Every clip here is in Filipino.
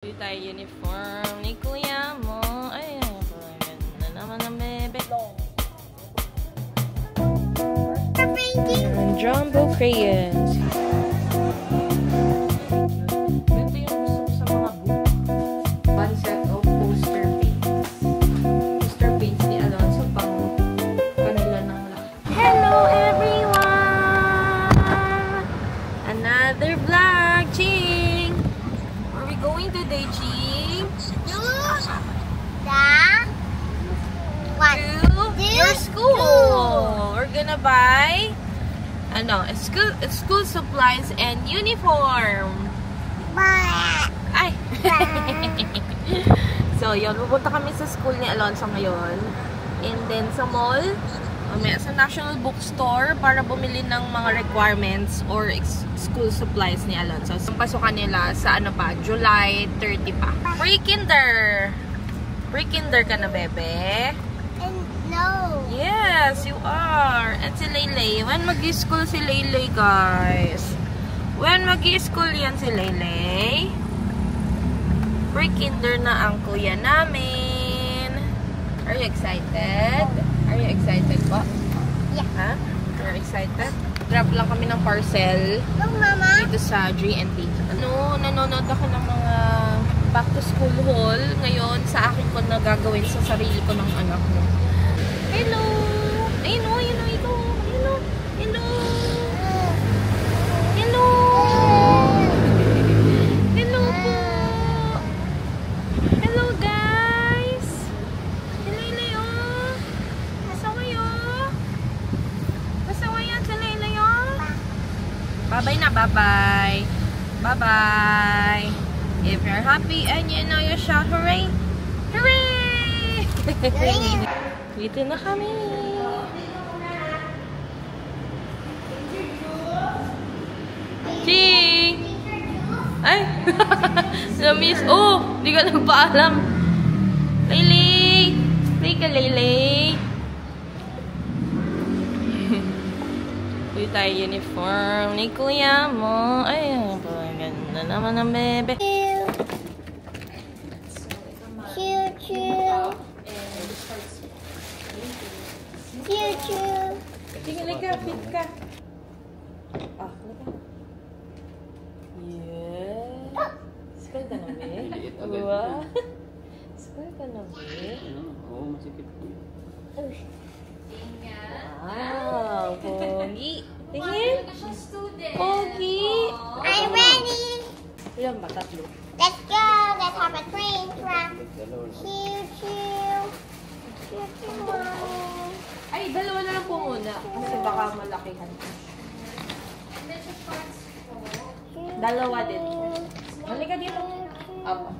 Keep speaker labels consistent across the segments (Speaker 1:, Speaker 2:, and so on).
Speaker 1: Hindi tayo uniform ni kuya mo. Ay, ganda naman ang bebe. Jumbo crayons. Ito yung gusto ko sa mga book. One set of poster paints. Poster paints ni Alonso pang kanila ng lahat. Hello everyone! Another vlog, Ching! Where are we going today, Ching? Your school! We're gonna buy school supplies and uniform. Ay! So, yun. Pupunta kami sa school ni Alonso ngayon. And then, sa mall, sa National Bookstore para bumili ng mga requirements or school supplies ni Alonso. So, pasukan nila sa July 30 pa. Pre-kinder! Pre-kinder ka na, bebe?
Speaker 2: No.
Speaker 1: Yes, you are. And si Laylay. When mag-i-school si Laylay, guys? When mag-i-school yan si Laylay? Pre-kinder na ang kuya namin. Are you excited? Are you excited po?
Speaker 2: Yeah.
Speaker 1: Ha? Are you excited? Drop lang kami ng parcel.
Speaker 2: Look, Mama.
Speaker 1: Dito sa G&T. Nanonood ako ng mga back to school haul. Ngayon, sa akin ko na gagawin sa sarili ko ng anak mo. Hello! Ayun o, ito. Hello! Hello! Hello! Hello po! Hello, guys! Laylay o! Basta kayo? Basta kayo sa Laylay o? Bye-bye na, bye-bye! Bye-bye! If you're happy and you know you shout, hooray! Hooray! Dito na kami. Ching! Ay! Na-miss. Oh! Di ka nagpaalam. Laylay! Play ka, Laylay. Dito tayo uniform ni kuya mo. Ay, ganda naman ang bebe. Sige, liga, fit ka. Ah, liga. Yeah. School ka na, be? Wow. School ka na, be?
Speaker 3: Oo, masikip ko.
Speaker 1: Wow, pogi. Tingin? Pogi.
Speaker 2: I'm ready.
Speaker 1: Ilan ba? Tatlo.
Speaker 2: Let's go. Let's have a train from choo-choo. Choo-choo, Mommy.
Speaker 1: Ay, dalawa na lang po muna. Kasi baka malakihan. Dalawa din. Halika dito. Apa.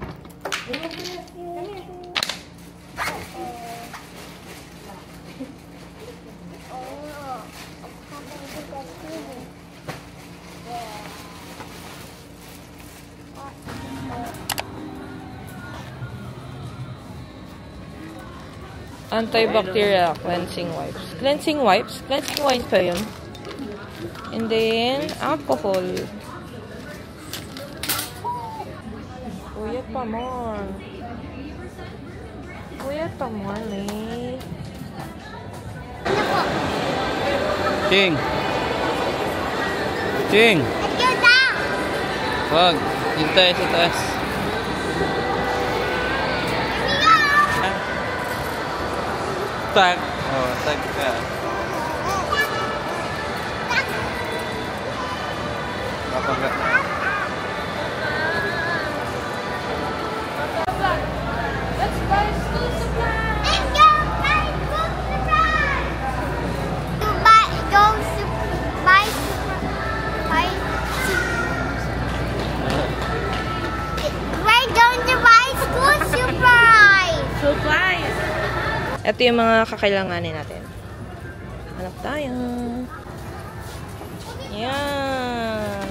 Speaker 1: Antibacterial cleansing wipes. Cleansing wipes? Cleansing wipes pa yun. And then, alcohol. Kuya pa more. Kuya pa more, eh.
Speaker 3: Ching! Ching!
Speaker 2: Let's go down.
Speaker 3: Wag! Dito tayo sa taas. Tag! Oh, tag ka. Kapag
Speaker 1: Let's buy school supplies!
Speaker 2: Let's go buy school supplies. We're going to buy school supplies.
Speaker 1: Supplies! Ito yung mga kakailanganin natin. Hanap tayo. Yan.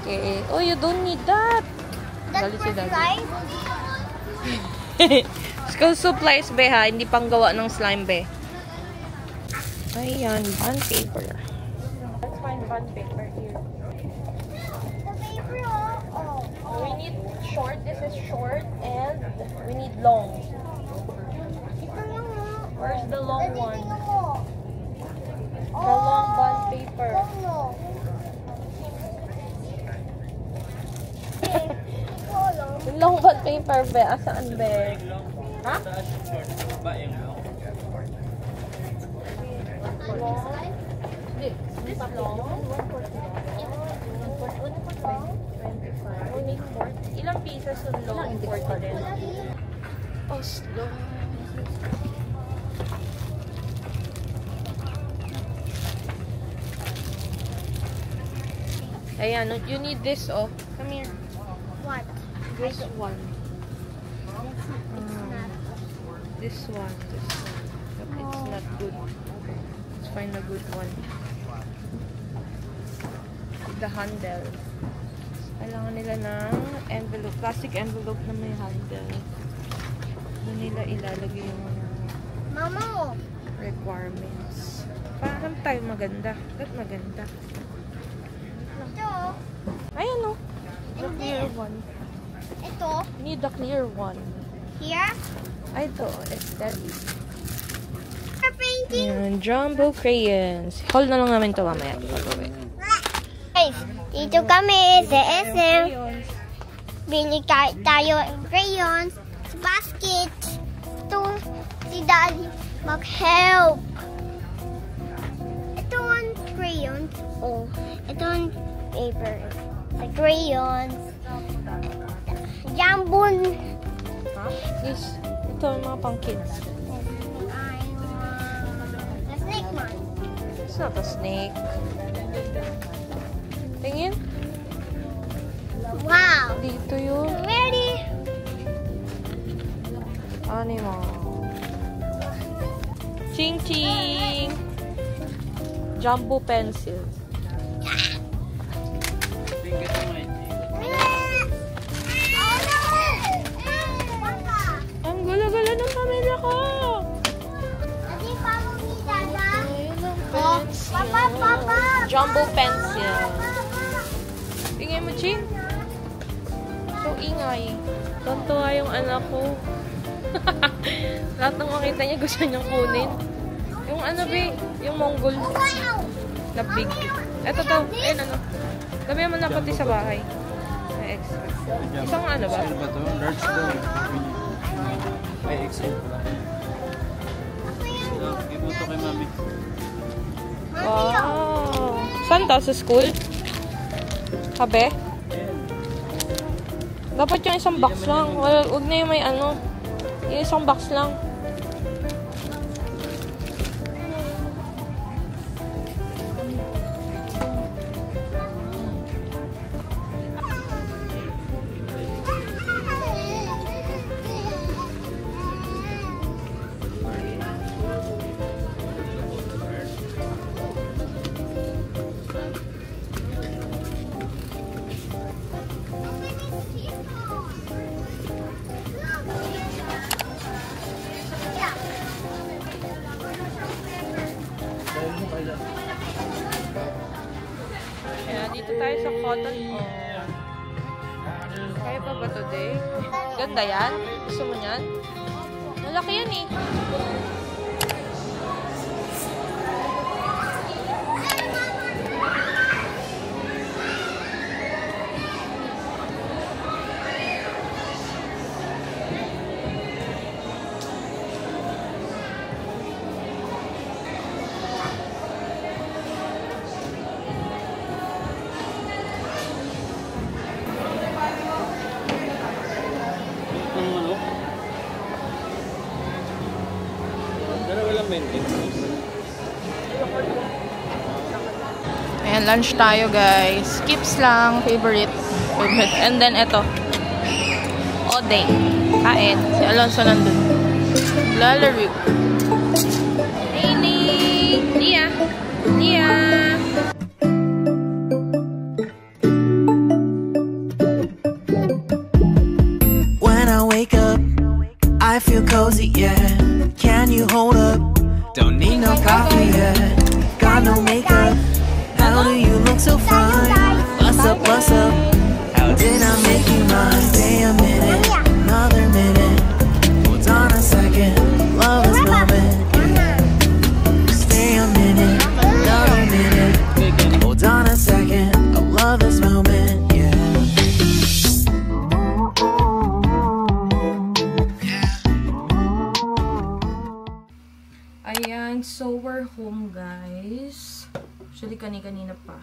Speaker 1: Okay. Oh, you don't need that.
Speaker 2: That's for slime.
Speaker 1: School supplies, be, ha? Hindi pang gawa ng slime, be. Ayan, bond paper. Let's find bond paper here.
Speaker 2: The paper, oh.
Speaker 1: short, this is short, and we need long. Where's the long one? The long bond paper. Yung long bond paper, be. Asaan, be? Ha? Long? This long? 145. Only 40. Ilang pieces yung long? 40 din. Oh, slow. Ayan, you need this, oh. Come here.
Speaker 2: What?
Speaker 1: This one. This one. But it's not good. Let's find a good one. The handle. Kailangan nila ng envelope. Plastic envelope na may handle. Doon nila ilalagay yung
Speaker 2: Mama.
Speaker 1: requirements. Parang tayo maganda. Ba't maganda?
Speaker 2: Ito.
Speaker 1: Ayan, oh. The clear one.
Speaker 2: Ito.
Speaker 1: Need the clear one.
Speaker 2: Here.
Speaker 1: Ay, ito. Aesthetic.
Speaker 2: Painting.
Speaker 1: Ayan, jumbo crayons. Hold na lang namin ito mamaya.
Speaker 2: Guys, dito kami sa SM. Bili tayo ng crayons, basket. Ito, si Daddy mag-help. Ito ang crayons. Oh, ito ang paper. The crayons. Jumbo.
Speaker 1: This, ito ang mga pang kids.
Speaker 2: The snake man.
Speaker 1: It's not a snake. Tingin.
Speaker 2: Wow.
Speaker 1: Dito yun.
Speaker 2: Ready?
Speaker 1: Animal. Ching ching. Jumbo pencil. Ang gulo-gulo ng pamilya ko. Ayun ang pencil. Jumbo pencil. Tingin mo, Ching. So, ingay. Tontuwa yung anak ko. Lahat ng makita niya gusto niyang kunin. Yung ano, be? Yung Mongol. Na big. Eto daw. Ayun, ano. Damihan mo na pati sa bahay. May extra. Isang ano ba?
Speaker 3: Ano ba ito? Large daw. May XL pala. So, give mo ito kay mami.
Speaker 1: Wow. Saan daw? Sa school? Kabe? Dapat yung isang box lang. Huwag na yung may ano. Yung isang box lang. Kaya dito tayo sa cotton. Oh. Kaya pa ba today? Ganda yan? Gusto mo yan? Malaki yan eh. Ayan, lunch tayo guys. Skips lang, favorite. And then eto. Ode. Kain. Si Alonso nandun. Lalaro. Hailey! Nia! Nia!
Speaker 4: When I wake up, I feel cozy, yeah. Can you hold up? Don't need no coffee yet. Got no makeup. How do you look so fine? What's up, what's up? How did I make you mine? Damn,
Speaker 1: are home, guys. Actually, kanina pa.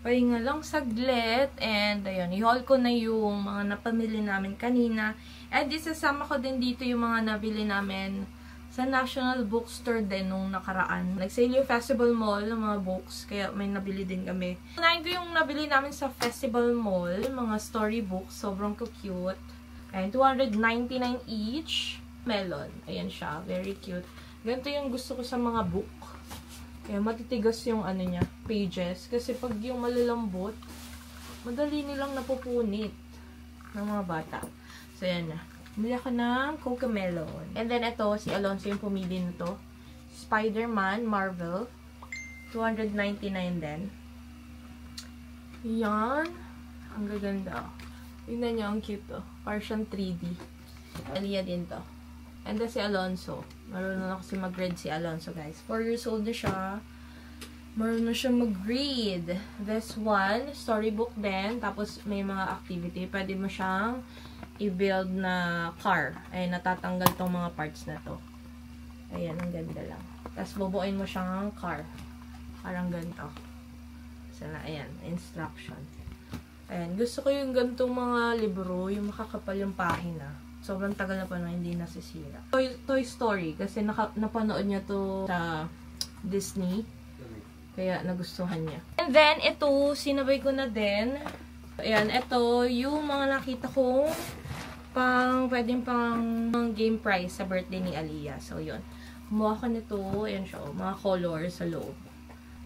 Speaker 1: Pahinga lang saglit. And, ayun, i-haul ko na yung mga napamili namin kanina. And, isasama ko din dito yung mga nabili namin sa National Bookstore din nung nakaraan. Nag-sale yung Festival Mall ng mga books, kaya may nabili din kami. Unahin ko yung nabili namin sa Festival Mall, mga storybooks, sobrang cute. And $299 each. Melon. Ayan siya, very cute. Ganito yung gusto ko sa mga book. Kaya matitigas yung ano niya, pages. Kasi pag yung malalambot, madali nilang napupunit ng mga bata. So, yan na. Bili ako ng Cocomelon. And then, ito, si Alonso yung pumili na to. Spider-Man, Marvel. $299 din. Yan. Ang gaganda. Tingnan niyo, ang cute to. Parang 3D. Alia din to. And then, si Alonso. Marunong na kasi mag-read si Alonso, guys. 4 years old na siya. Marunong siya mag-read. This one, storybook din. Tapos, may mga activity. Pwede mo siyang i-build na car. Ay, natatanggal tong mga parts na to. Ayan, ang ganda lang. Tapos, bubuin mo siyang car. Parang ganito. Sana, ayan, instruction. Ayan, gusto ko yung gantong mga libro, yung makakapal yung pahina. Sobrang tagal na pa na hindi nasisira. Toy Story, kasi napanood niya to sa Disney. Kaya nagustuhan niya. And then, ito, sinabay ko na din. Ayan, ito, yung mga nakita kong pwedeng pang game prize sa birthday ni Aliyah. So, yun. Kumuha ko nito. Ayan siya, mga colors sa loob.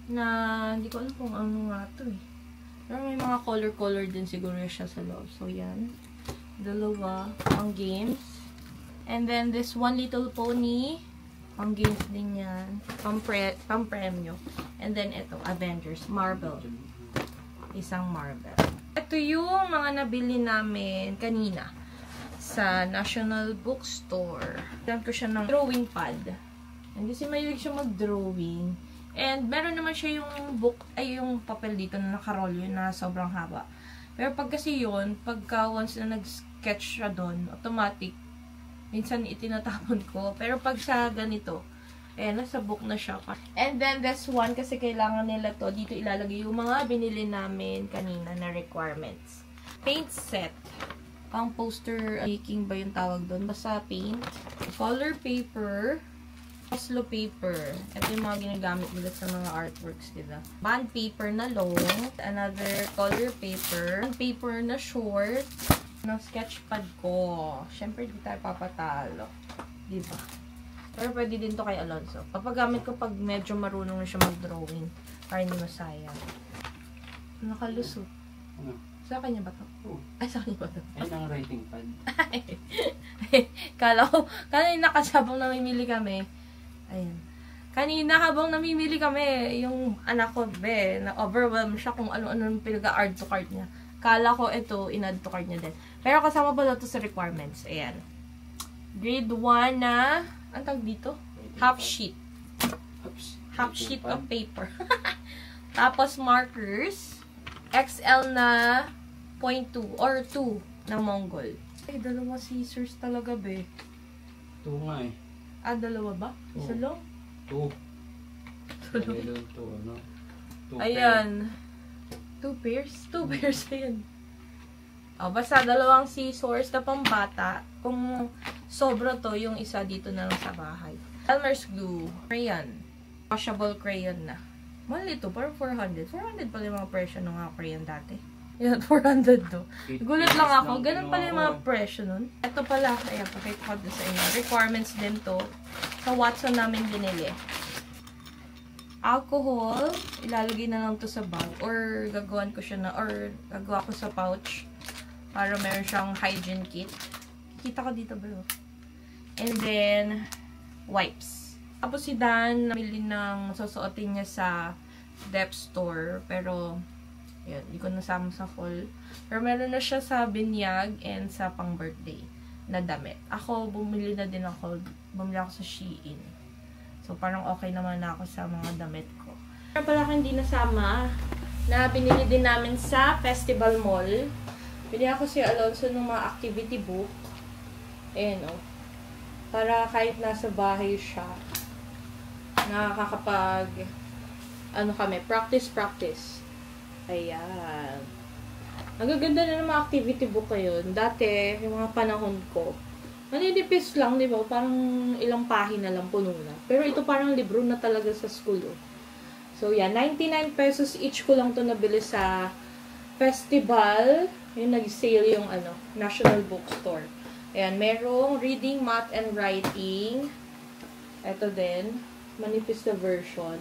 Speaker 1: Na, hindi ko alam kung ano nga ito eh. Pero may mga color din siguro siya sa loob. So, yan. Dalawa. Ang games. And then, this One Little Pony. Ang games din yan. Pang-premyo. And then, ito, Avengers. Marvel. Isang Marvel. Ito yung mga nabili namin kanina sa National Bookstore. Ganyan ko siya ng drawing pad. And kasi mahilig siya mag-drawing. And meron naman siya yung book, ay yung papel dito na nakarol yun na sobrang haba. Pero pag kasi yun, pagka once na nag-sketch siya doon, automatic, minsan itinatapon ko. Pero pag sa ganito, ayan, nasa book na siya. And then, this one, kasi kailangan nila to, dito ilalagay yung mga binili namin kanina na requirements. Paint set. Pang poster making ba yung tawag doon? Basta paint. Color paper. Oslo paper. Ito yung mga ginagamit nila sa mga artworks nila. Bond paper na long. Another color paper. Bond paper na short. Ng sketchpad ko. Siyempre, di tayo papatalo. Diba? Pero pwede din to kay Alonso. Papagamit ko pag medyo marunong na siya mag-drawing. Para hindi masayang. Nakalusot.
Speaker 3: Ano?
Speaker 1: Sa kanya ba to?
Speaker 3: Oo.
Speaker 1: Ay, sa kanya ba to?
Speaker 3: Ayun ang writing pad.
Speaker 1: Kala ko, kanina kasi habang namimili kami, ayan. Kanina habang namimili kami, yung anak ko, na-overwhelm siya kung ano-ano yung pinag-add to cart niya. Kala ko ito, in-add to cart niya din. Pero kasama pala ito sa requirements. Ayan. Grade 1 na, ang tawag dito? Half sheet. Half sheet of paper. Tapos markers. XL na 0.2 or 2 ng Mongol. Ay, dalawa scissors talaga, be.
Speaker 3: 2 nga eh.
Speaker 1: Ah, dalawa ba? Isa lang?
Speaker 3: 2.
Speaker 1: Tulong.
Speaker 3: 2 ano? 2
Speaker 1: Ayan. 2 pairs? 2 pairs, ayan. O, basta dalawang scissors na pambata. Kung sobra to, yung isa dito na lang sa bahay. Elmer's glue. Crayon. Washable crayon na. Mahal ito, parang 400. 400 pala yung mga presyo ng mga crayon dati. Yan, 400 to. Gulat lang ako. Ganun pala yung mga presyo nun. Ito pala, ayan, pakita ko doon sa inyo. Requirements din to. Sa Watson namin binili. Alcohol. Ilalagay na lang to sa bag. Or gagawan ko siya na, or gagawa ko sa pouch. Para meron siyang hygiene kit. Kita ko dito ba? And then, wipes. Tapos si Dan, namili ng susuotin niya sa Dep store. Pero, yun, hindi ko nasama sa full. Pero meron na siya sa binyag and sa pang birthday na damit. Ako, bumili na din ako. Bumili ako sa Shein. So, parang okay naman na ako sa mga damit ko. Meron pala ako hindi nasama na binili din namin sa Festival Mall. Bili ako si Alonso ng mga activity book. Ayan, o. Para kahit nasa bahay siya, nakakapag ano kami, practice. Ayan. Nagaganda na ng mga activity book ngayon. Dati, yung mga panahon ko, maninipis lang, di ba? Parang ilang pahina lang, puno na. Pero ito parang libro na talaga sa school. Oh. So, yan. 99 pesos each ko lang to nabili sa festival. Yung nag-sale yung National Bookstore. Ayan. Merong reading, math, and writing. Ito din. Manipis na version.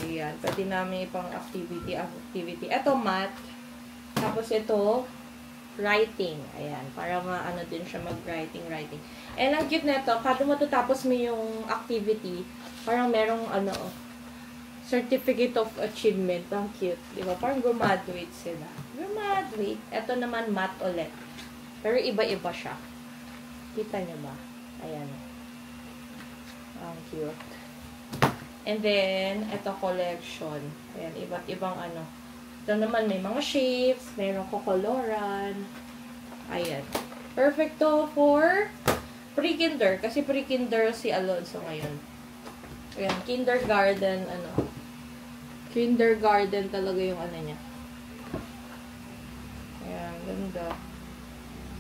Speaker 1: Ayan. Pwede namin ipang activity. Ito, math. Tapos ito, writing. Ayan. Para maano din siya mag-writing. And ang cute na ito, kada matatapos mo yung activity, parang merong certificate of achievement. Ang cute. Diba? Parang graduate sila. Graduate. Ito naman, math ulit. Pero iba-iba siya. Kita niyo ba? Ayan. Ang cute. And then, ito collection. Ayan, iba't ibang Ito naman, may mga shapes, mayroong kokoloran. Ayan. Perfect to for pre-kinder. Kasi pre-kinder si Alonso ngayon. Ayan, kindergarten, Kindergarten talaga yung niya. Ayan, ganda.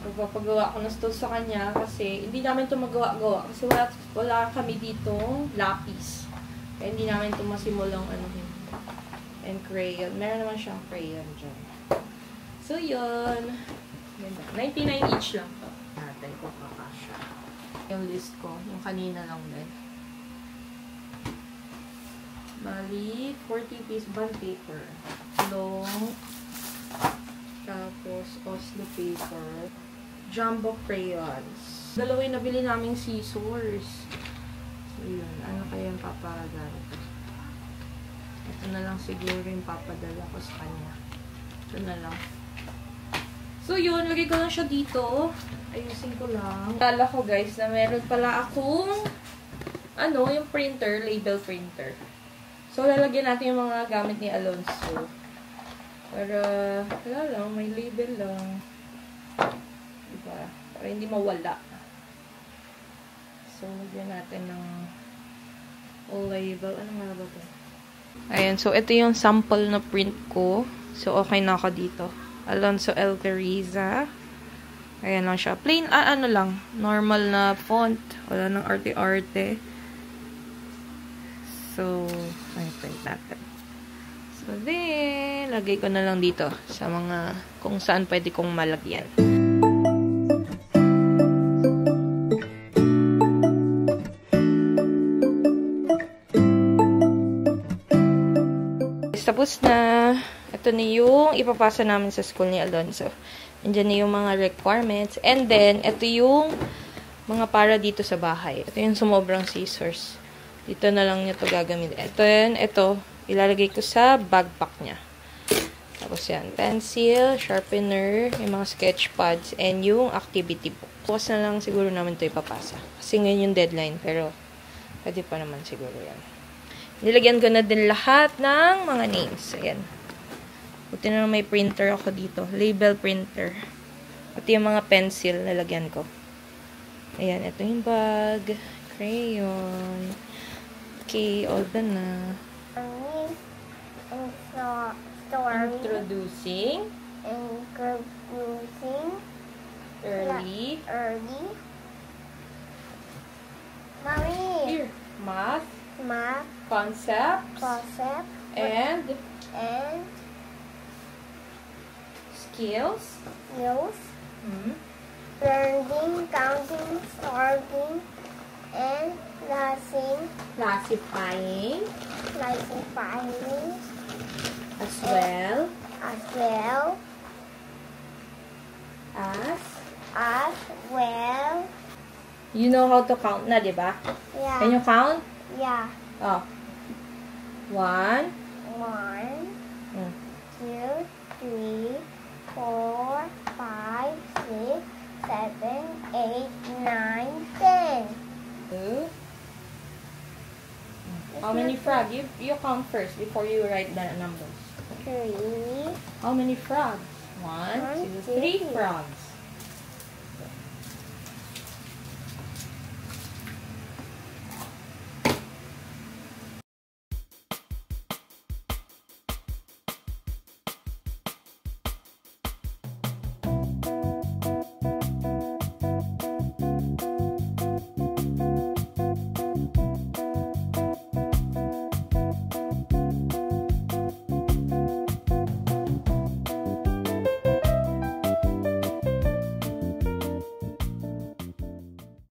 Speaker 1: So, papagawa ko na ito sa kanya kasi hindi namin ito magawa-gawa. Kasi wala kami dito lapis. Kaya hindi namin ito masimulang and crayon. Meron naman siyang crayon dyan. So, yun. 99 each lang to. Natin kung kakasya. Yung list ko. Yung kanina lang din. Bali, 40 piece bond paper. Long. Tapos, Oslo paper. Jumbo crayons. Dalawa yung nabili naming scissors. So, yun. Ano kaya yung papagamit ko? Ito na lang siguro yung papadala ko sa kanya. Ito na lang. So, yun. Lagay ko lang siya dito. Ayusin ko lang. Kala ko, guys, na meron pala akong yung printer, label printer. So, lalagyan natin yung mga gamit ni Alonso. Para, wala lang, may label lang. Diba? Para hindi mawala. So, lagyan natin ng label. Ano nga ba ito? Ayan, so ito yung sample na print ko. So, okay na ako dito. Alonso L. Teresa. Ayan lang siya. Plain, lang. Normal na font. Wala nang arte-arte. So, ay, print natin. So, then, lagay ko na lang dito sa mga kung saan pwede kong malagyan. Tapos na, ito na yung ipapasa namin sa school ni Alonso. Andiyan na yung mga requirements. And then, ito yung mga para dito sa bahay. Ito yung sumobrang scissors. Dito na lang niya ito gagamitin. Ito, ilalagay ko sa backpack niya. Tapos yan, pencil, sharpener, yung mga sketch pads, and yung activity book. Bukas na lang siguro namin ito ipapasa. Kasi ngayon yung deadline, pero pwede pa naman siguro yan. Nilagyan ko na din lahat ng mga names. Ayan. Buti na may printer ako dito. Label printer. Pati yung mga pencil nilagyan ko. Ayan. Ito yung bag. Crayon. Okay. All done na. Introducing. Early.
Speaker 2: Mommy.
Speaker 1: Here. Math. Concepts. And skills.
Speaker 2: Learning, counting, sorting, and
Speaker 1: Classifying. As well as you know how to count na, di ba?
Speaker 2: Yeah.
Speaker 1: Can you count?
Speaker 2: Yeah.
Speaker 1: Oh. 1,
Speaker 2: 2, 3, 4, 5, 6, 7, 8, 9, 10.
Speaker 1: 2. How many frogs? You count first before you write the numbers.
Speaker 2: 3.
Speaker 1: How many frogs? 1, 2, 3 frogs.